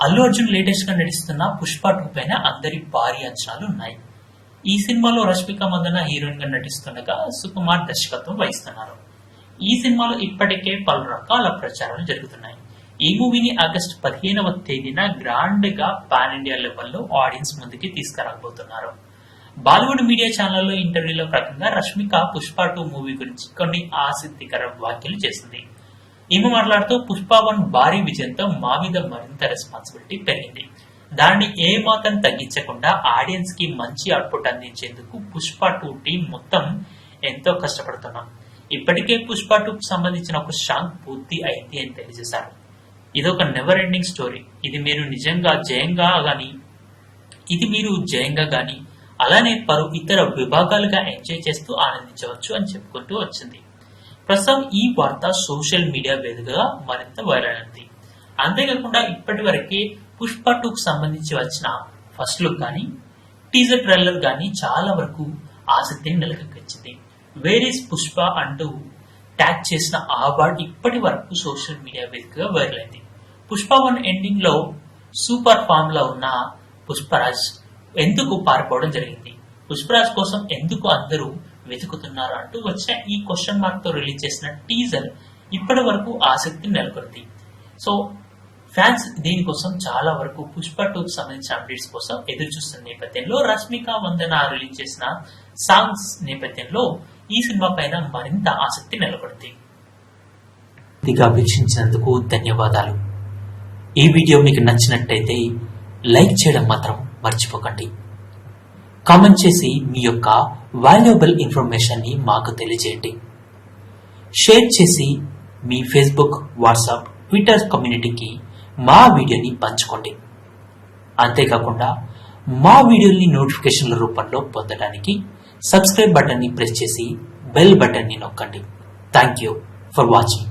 Allu Arjun latest గా నటిస్తున్న పుష్ప 2 పైన అందరి భారీ అంచనాలు ఉన్నాయి. ఈ సినిమాలో రష్మిక మందన హీరోయిన్ గా నటిస్తుండగా సుకుమార్ దర్శకత్వం వహిస్తున్నారు. ఈ సినిమాలో ఇప్పటికే పలు రకాల ప్రచారాలు జరుగుతున్నాయి. ఈ మూవీని ఆగస్టు 15వ తేదీన గ్రాండ్ గా పాన్ ఇండియా లెవెల్లో ఆడియన్స్ ముందుకి తీసుకురాబోతున్నారు. బాలీవుడ్ మీడియా ఛానల్లో ఇంటర్వ్యూలో ప్రకారంగా రష్మిక పుష్ప 2 మూవీ గురించి కొన్ని ఆసక్తికర వ్యాఖ్యలు చేసింది. ఈమె మాట్లాడుతూ పుష్ప 1 భారీ విజయంతో మా మీద మరింత రెస్పాన్సిబిలిటీ పెరిగింది. దాన్ని ఏ మాత్రం తగ్గించకుండా ఆడియన్స్ కి మంచి అవుట్పుట్ అందించేందుకు పుష్ప 2 టీం మొత్తం ఎంతో కష్టపడుతున్నాం. ఇప్పటికే పుష్ప 2కు సంబంధించిన ఒక సాంగ్ పూర్తి అయింది అని తెలియజేశారు. ఇదొక నెవర్ ఎండింగ్ స్టోరీ. ఇది మీరు జయంగా గాని అలానే పలు ఇతర విభాగాలుగా ఎంజాయ్ చేస్తూ ఆనందించవచ్చు అని చెప్పుకుంటూ వచ్చింది. ప్రస్తుతం ఈ వార్త సోషల్ మీడియా వేదికగా మరింత వైరల్ అయింది. అంతేకాకుండా ఇప్పటి వరకే పుష్ప 2కు సంబంధించి వచ్చిన ఫస్ట్ లుక్ గానీ టీజర్ ట్రైలర్ గానీ చాలా వరకు ఆసక్తిని నెలకొల్పించింది. వేర్ ఈస్ పుష్ప అంటూ ట్యాగ్ చేసిన ఆ వర్డ్ ఇప్పటి వరకు సోషల్ మీడియా వేదికగా వైరల్ అయింది. పుష్ప 1 ఎండింగ్ లో సూపర్ ఫామ్ లో ఉన్న పుష్పరాజ్ ఎందుకు పారిపోవడం జరిగింది, పుష్పరాజ్ కోసం ఎందుకు అందరూ వెతుకుతున్నారు అంటూ వచ్చిన ఈ క్వశ్చన్ మార్క్ తో రిలీజ్ చేసిన టీజర్ ఇప్పటి వరకు ఆసక్తిని నెలకొల్పింది. సో ఫ్యాన్స్ దీనికోసం చాలా వరకు పుష్ప 2కు సంబంధించిన అప్డేట్స్ కోసం ఎదురు చూస్తున్న నేపథ్యంలో రష్మిక మందన రిలీజ్ చేసిన సాంగ్స్ నేపథ్యంలో ఈ సినిమా పైన మరింత ఆసక్తి నెలకొంది. వీక్షించినందుకు ధన్యవాదాలు. ఈ వీడియో మీకు నచ్చినట్టయితే లైక్ చేయడం మాత్రం మర్చిపోకండి. కామెంట్ చేసి మీ యొక్క వాల్యుబుల్ ఇన్ఫర్మేషన్ ని మాకు తెలియజేయండి. షేర్ చేసి మీ ఫేస్బుక్, వాట్సాప్, ట్విట్టర్ కమ్యూనిటీకి మా వీడియోని పంచుకోండి. అంతేకాకుండా మా వీడియోని నోటిఫికేషన్ల రూపంలో పొందడానికి సబ్స్క్రైబ్ బటన్ ని ప్రెస్ చేసి బెల్ బటన్ ని నొక్కండి. Thank you for watching.